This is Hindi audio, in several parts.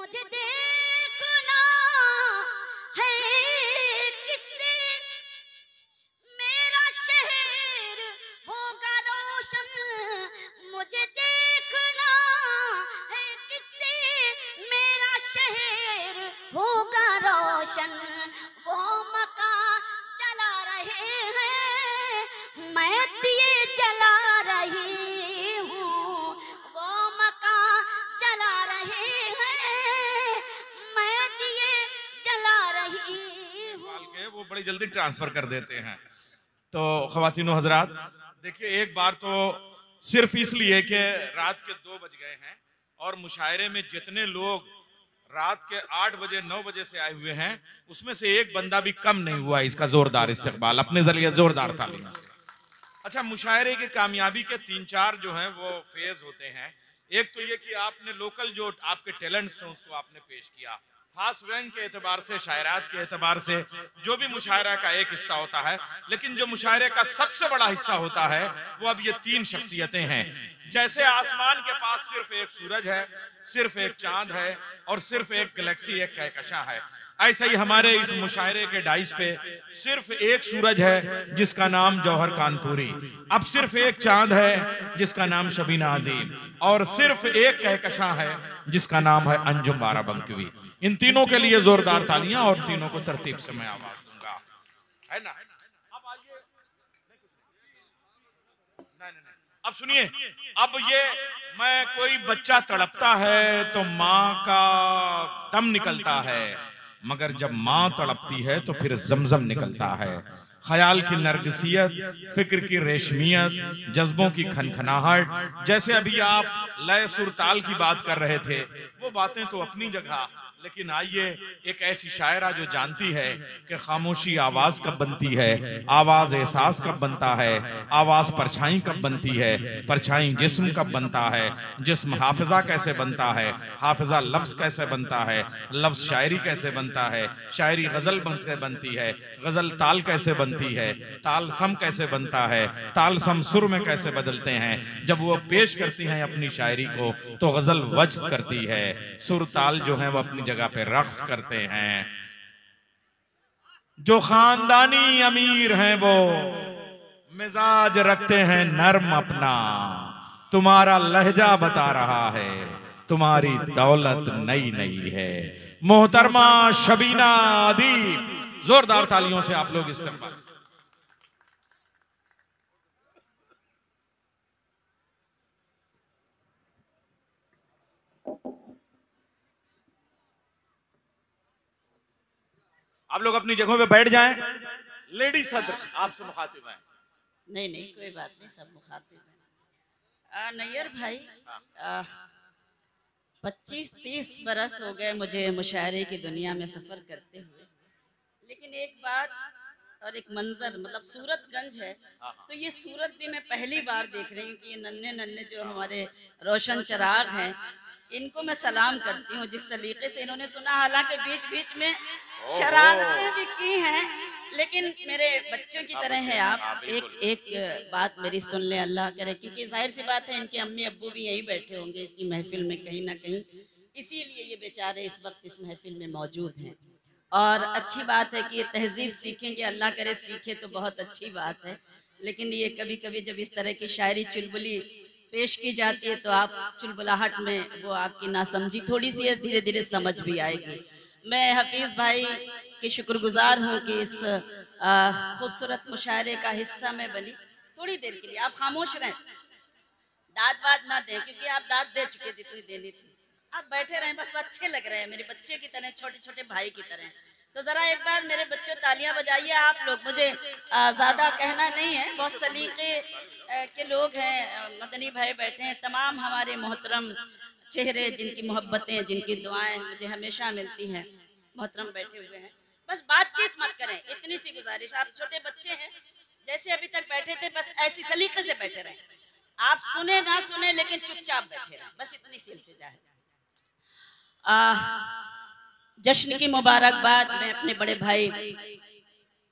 मुझे देखना है किससे, मेरा शहर होगा रोशन। मुझे देखना है किससे, मेरा शहर होगा रोशन। वो मकान चला रहे हैं, मैं दिए जला रही हूँ। वो मकान चला रहे हैं, मैं दिए जला रही हूँ। वो बड़ी जल्दी ट्रांसफर कर देते हैं। तो ख्वातीनो हजरात, देखिए एक बार तो सिर्फ इसलिए कि रात के 2 बज गए हैं और मुशायरे में जितने लोग रात के 8 बजे 9 बजे से आए हुए हैं उसमें से एक बंदा भी कम नहीं हुआ। इसका जोरदार इस्तकबाल अपने जरिए जोरदार तालियों से। अच्छा, मुशायरे की कामयाबी के 3-4 जो हैं वो फेज होते हैं। एक तो ये कि आपने लोकल जो आपके टैलेंट्स थे उसको आपने पेश किया, खास व्यंग के एतबार से, शायरात के एतबार से, जो भी मुशायरा का एक हिस्सा होता है। लेकिन जो मुशायरे का सबसे बड़ा हिस्सा होता है वो अब ये 3 शख्सियतें हैं। जैसे आसमान के पास सिर्फ एक सूरज है, सिर्फ एक चांद है और सिर्फ एक गैलेक्सी, एक कहकशां है, ऐसा ही हमारे इस मुशायरे के डाइस पे सिर्फ एक सूरज है जिसका नाम जौहर कानपुरी, अब सिर्फ एक चांद है जिसका नाम शबीना अदीब, और सिर्फ एक कहकशां है जिसका नाम है अंजुम बाराबंकी। इन तीनों के लिए जोरदार तालियां और तीनों को तरतीब से मैं आवाज दूंगा, है ना। अब आइए, अब सुनिए, अब ये मैं कोई बच्चा तड़पता है तो माँ का दम निकलता है, मगर जब माँ तड़पती है तो फिर जमजम निकलता है। ख्याल की नरगिसियत, फिक्र की रेशमियत, जज्बों की खनखनाहट, जैसे अभी आप लय सुर ताल की बात कर रहे थे, वो बातें तो अपनी जगह, लेकिन आइए एक ऐसी शायरा जो जानती है कि खामोशी आवाज कब बनती है, आवाज एहसास कब बनता है, आवाज परछाई कब बनती है, परछाई जिस्म कब बनता है, जिस्म हाफिजा कैसे बनता है, हाफिजा लफ्ज कैसे बनता है, लफ्ज शायरी कैसे बनता है, शायरी गजल कैसे बनती है, गजल ताल कैसे बनती है, ताल सम कैसे बनता है, ताल सम सुर में कैसे बदलते हैं। जब वो पेश करती हैं अपनी शायरी को तो गजल वज्द करती है, सुर ताल जो है वो अपनी जगह पे रक्स करते हैं। जो खानदानी अमीर हैं वो मिजाज रखते हैं नर्म अपना, तुम्हारा लहजा बता रहा है तुम्हारी दौलत नई नई है। मोहतरमा शबीना अदीब, जोरदार तालियों से आप लोग इस्तेमाल। आप लोग अपनी जगहों पे बैठ जाएं। लेडी सदर आपसे मुखातिब है। नहीं नहीं, कोई बात नहीं, सब मुखातिब है। नैयर भाई, 25-30 बरस हो गए मुझे मुशायरे की दुनिया में सफ़र करते हुए, लेकिन एक बात और एक मंजर, मतलब सूरतगंज है तो ये सूरत भी मैं पहली बार देख रही हूँ कि ये नन्हे नन्हे जो हमारे रोशन चिराग हैं, इनको मैं सलाम करती हूँ जिस सलीके से इन्होंने सुना। हालांकि बीच बीच में शरारतें भी की हैं, लेकिन मेरे बच्चों की तरह है आप। एक बात मेरी सुन ले, अल्लाह करे, क्योंकि जाहिर सी बात है इनके अम्मी अब्बू भी यहीं बैठे होंगे इसी महफिल में कहीं ना कहीं, इसीलिए ये बेचारे इस वक्त इस महफिल में मौजूद हैं। और अच्छी बात है कि ये तहजीब सीखेंगे, अल्लाह करे सीखे तो बहुत अच्छी बात है। लेकिन ये कभी कभी जब इस तरह की शायरी चुलबुली पेश की जाती है तो आप चुलबुलाहट में वो आपकी नासमझी थोड़ी सी है, धीरे धीरे समझ भी आएगी। मैं हफीज़ भाई की शुक्रगुजार हूँ कि इस खूबसूरत मुशायरे का हिस्सा मैं बनी। थोड़ी देर के लिए आप खामोश रहें, दाद वाद ना दें, क्योंकि आप दाद दे चुके जितनी देनी थी। आप बैठे रहें, बस अच्छे लग रहे हैं, मेरे बच्चे की तरह, छोटे छोटे भाई की तरह। तो ज़रा एक बार मेरे बच्चों तालियां बजाइए आप लोग। मुझे ज़्यादा कहना नहीं है, बहुत सलीके के लोग हैं, मदनी भाई बैठे हैं, तमाम हमारे मोहतरम चेहरे जिनकी मोहब्बतें, जिनकी दुआएं मुझे हमेशा मिलती हैं, मोहतरम बैठे हुए हैं। बस बातचीत मत करें, इतनी सी गुजारिश। आप छोटे बच्चे हैं, जैसे अभी तक बैठे थे बस ऐसी सलीके से बैठे रहें। आप सुने ना सुने लेकिन चुपचाप बैठे रहें, बस इतनी सी इल्तिजा है। जश्न की मुबारकबाद मैं अपने बड़े भाई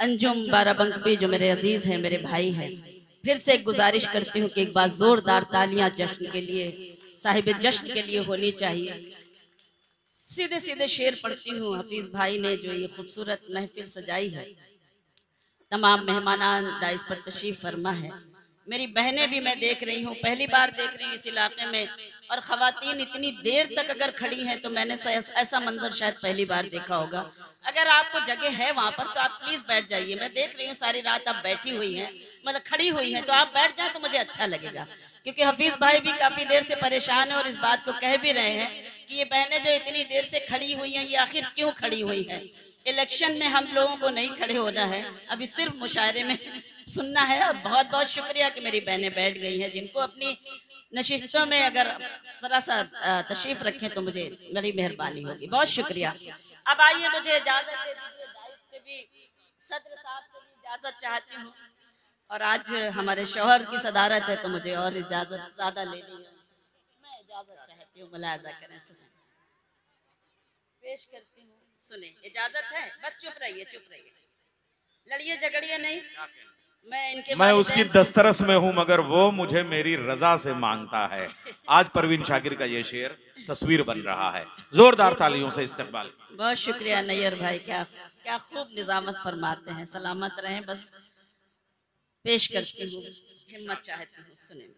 अंजुम बाराबंकी, जो मेरे अजीज हैं, मेरे भाई हैं, फिर से एक गुजारिश करती हूँ कि एक बार जोरदार तालियां जश्न के लिए, साहिब जश्न के लिए होनी चाहिए। सीधे सीधे शेर पढ़ती हूँ। हफीज भाई ने जो ये खूबसूरत महफिल सजाई है, तमाम मेहमानान डाइस पर तशरीफ फरमा है, मेरी बहनें भी मैं देख रही हूँ, पहली बार देख रही हूँ इस इलाके में, और ख़वातीन इतनी देर तक अगर खड़ी हैं तो मैंने ऐसा मंजर शायद पहली बार देखा होगा। अगर आपको जगह है वहाँ पर तो आप प्लीज़ बैठ जाइए। मैं देख रही हूँ सारी रात आप बैठी हुई हैं, मतलब खड़ी हुई हैं, तो आप बैठ जाएं तो मुझे अच्छा लगेगा, क्योंकि हफीज़ भाई भी काफ़ी देर से परेशान है और इस बात को कह भी रहे हैं कि ये बहनें जो इतनी देर से खड़ी हुई हैं, ये आखिर क्यों खड़ी हुई हैं। इलेक्शन में हम लोगों को नहीं खड़े होना है, अभी सिर्फ मुशायरे में सुनना है। और बहुत बहुत शुक्रिया कि मेरी बहनें बैठ गई हैं, जिनको अपनी नशिस्तों में अगर जरा सा तशरीफ रखें तो मुझे बड़ी मेहरबानी होगी। बहुत शुक्रिया। अब आइए, मुझे इजाजत दे दीजिए, डाइस पे भी सदर साहब से भी इजाजत चाहती हूँ, और आज हमारे शौहर की सदारत है तो मुझे और इजाजत ज्यादा लेनी है। मैं इजाजत चाहती हूँ, मुलाजा करें, सुने पेश करती हूँ, सुने, इजाजत है? बस चुप रहिए, चुप रहिए, लड़िए झगड़िए नहीं। मैं उसकी दस्तरस में हूं मगर वो मुझे मेरी रजा से मांगता है। आज परवीन शाकिर का ये शेर तस्वीर बन रहा है। जोरदार तालियों से इस्तकबाल। बहुत शुक्रिया नैयर भाई, क्या क्या खूब निजामत फरमाते हैं। सलामत रहें। बस पेश करती हूँ, हिम्मत चाहती हूँ, सुने।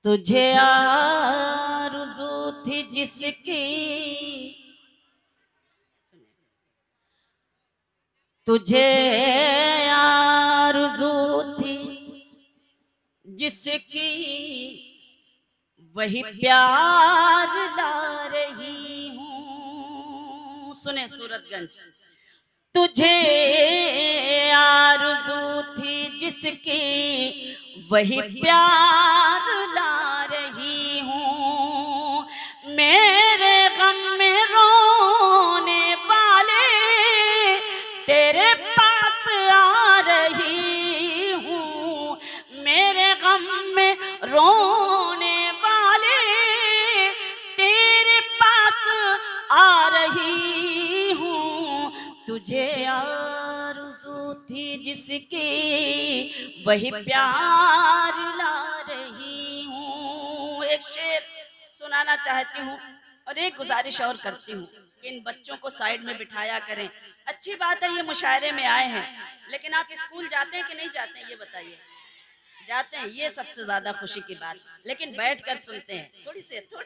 तुझे आरज़ू थी जिसकी, तुझे आरज़ू थी जिसकी, वही प्यार ला रही हूँ। सुने सूरतगंज। तुझे आरज़ू थी जिसकी, वही प्यार ला रही हूँ। मेरे गम में रोने वाले तेरे पास आ रही हूँ। मेरे गम में रोने वाले तेरे पास आ रही हूँ। तुझे आरज़ू थी जिसकी, वही प्यार ला रही हूँ। एक शेर सुनाना चाहती हूँ और एक गुजारिश और करती हूँ कि इन बच्चों को साइड में बिठाया करें। अच्छी बात है ये मुशायरे में आए हैं, लेकिन आप स्कूल जाते हैं कि नहीं जाते हैं, ये बताइए। जाते हैं, ये सबसे ज्यादा खुशी की बात। लेकिन बैठकर सुनते हैं, थोड़ी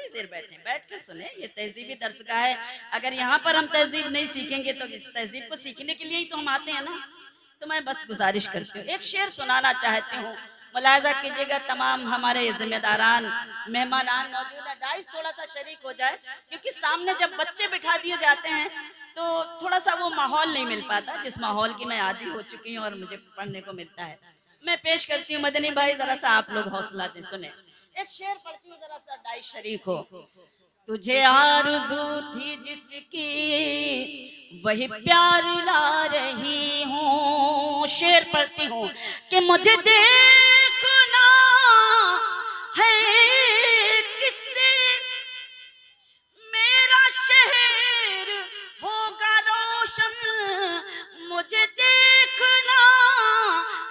देर बैठे, बैठकर सुने। ये तहजीबी दर्सगाह है। अगर यहाँ पर हम तहजीब नहीं सीखेंगे तो इस तहजीब को सीखने के लिए ही तो हम आते हैं ना। तो मैं बस गुजारिश करती हूँ, एक शेर सुनाना चाहती हूँ। मुलाजा कीजिएगा, तमाम हमारे जिम्मेदारान मेहमानान मौजूद है। डाइस थोड़ा सा शरीक हो जाए, क्योंकि सामने जब बच्चे बिठा दिए जाते हैं तो थोड़ा सा वो माहौल नहीं मिल पाता, जिस माहौल की मैं आदी हो चुकी हूँ और मुझे पढ़ने को मिलता है। मैं पेश करती हूँ, मदनी भाई जरा सा आप लोग हौसला दें, सुने। एक शेर पढ़ती हूँ, जरा सा डाइस शरीक हो। तुझे आरज़ू थी जिसकी, वही प्यार ला रही हूँ। शेर पढ़ती हूँ कि मुझे देखना है किससे, मेरा शहर होगा रोशन। मुझे देखना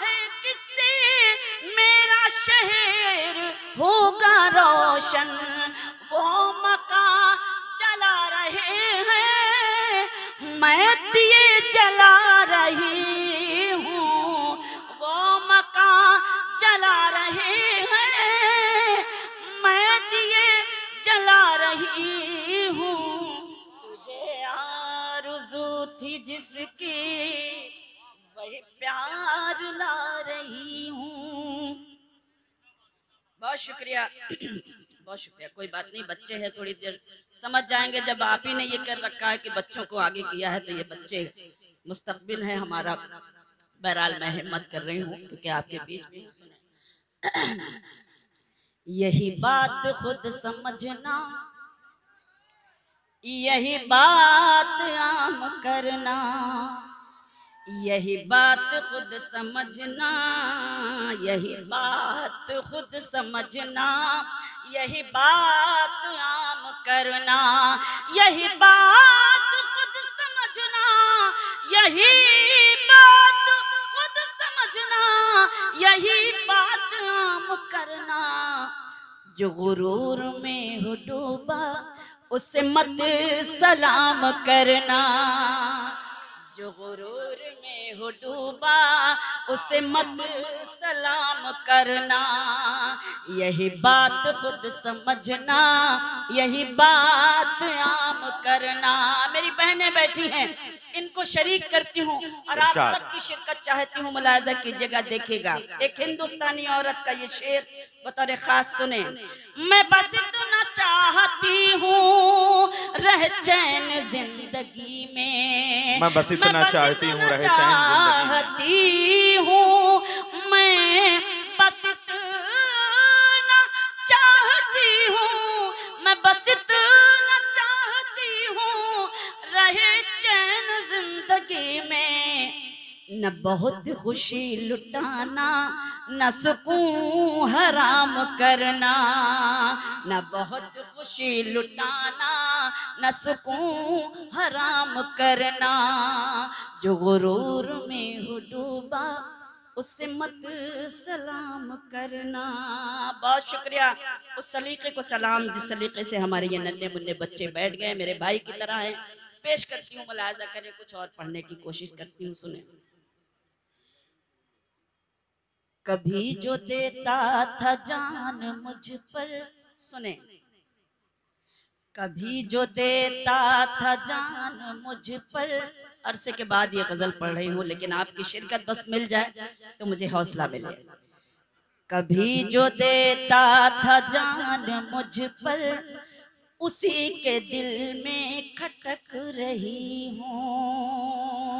है किससे, मेरा शहर होगा रोशन। वो मकान जला रहे हैं, मैं दिए जला रही हूँ। वो मकान जला रहे हैं, मैं दिए जला रही हूँ। तुझे आरज़ू थी जिसकी, वही प्यार ला रही हूँ। बहुत शुक्रिया, बहुत शुक्रिया। कोई बात नहीं, बच्चे हैं, थोड़ी देर समझ जाएंगे। जब आप ही ने ये कर रखा है कि बच्चों को आगे किया है, तो ये बच्चे मुस्तकबिल है हमारा। बहरहाल मैं हिम्मत कर रही हूँ क्योंकि आपके बीच में यही बात खुद समझना, यही बात आम करना, यही बात खुद समझना, यही बात खुद समझना, यही बात आम करना, यही बात खुद समझना, यही बात खुद समझना, यही बात आम करना। जो गुरूर में हो डूबा उसे मत सलाम करना, जो गुरूर में हो डूबा उसे मत सलाम करना। यही बात खुद समझना, यही बात आम करना। मेरी बहनें बैठी हैं, इनको शरीक करती हूँ और आप सबकी शिरकत चाहती हूँ। मुलाजा कीजिएगा, देखिएगा एक हिंदुस्तानी औरत का ये शेर बतौर खास सुने। मैं बस इतना चाहती हूँ रह चैन जिंदगी में, मैं बस इतना चाहती हूँ रह चैन चाहती हूँ, मैं बस इतना चाहती हूँ, मैं बस इतना चाहती हूँ रहे चैन जिंदगी में। न बहुत खुशी लुटाना, न सुकून हराम करना, न बहुत खुशी लुटाना, न सुकून हराम करना। जो गुरूर में हो डूबा उससे मत सलाम करना। बहुत शुक्रिया। उस सलीके को सलाम जिस सलीके से हमारे ये नन्हे मुन्ने बच्चे बैठ गए, मेरे भाई की तरह हैं। पेश करती हूँ, मुलाजा करें, कुछ और पढ़ने की कोशिश करती हूँ, सुने। कभी जो देता था जान मुझ पर, सुने, कभी जो देता था जान मुझ पर। अरसे के बाद ये गजल पढ़ रही हूँ, लेकिन आपकी शिरकत बस मिल जाए तो मुझे हौसला मिले। कभी जो देता था जान मुझ पर, उसी के दिल में खटक रही हूँ।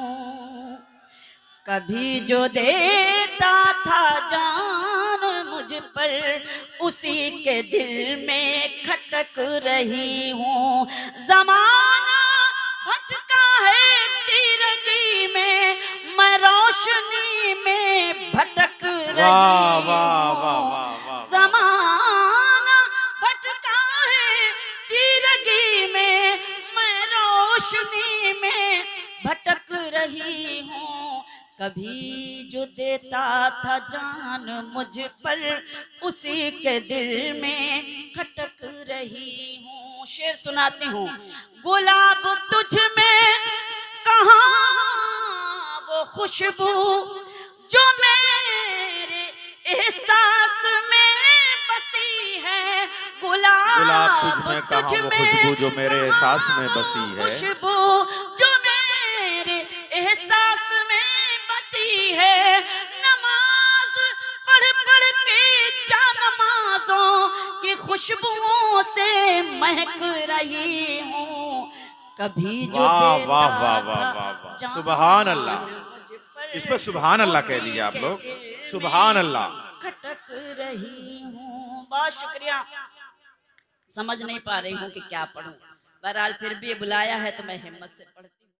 कभी जो देता था जान मुझ पर, उसी के दिल में खटक रही हूँ। जमाना भटका है तीरगी में, मैं रोशनी में भटक रही हूँ। जमाना भटका है तीरगी में, मैं रोशनी में भटक रही हूँ। कभी जो देता था जान मुझ पर, उसी के दिल में खटक रही हूँ। शेर सुनाती हूँ। गुलाब तुझ में कहाँ वो खुशबू जो मेरे एहसास में बसी है। गुलाब तुझ में खुशबू जो मेरे एहसास में बसी है, खुशबू जो मेरे एहसास में बसी है। नमाज पढ़ पढ़ के जा नमाजों की खुशबुओं से महक रही हूँ। कभी जो वाह वाह वाह वाह वाह, सुभान अल्लाह। इस पर सुभान अल्लाह कह दीजिए आप लोग, सुभान अल्लाह। खटक रही हूँ। बहुत शुक्रिया। समझ नहीं पा रही हूँ कि क्या पढ़ूं। बहरहाल फिर भी बुलाया है तो मैं हिम्मत से पढ़ती हूँ।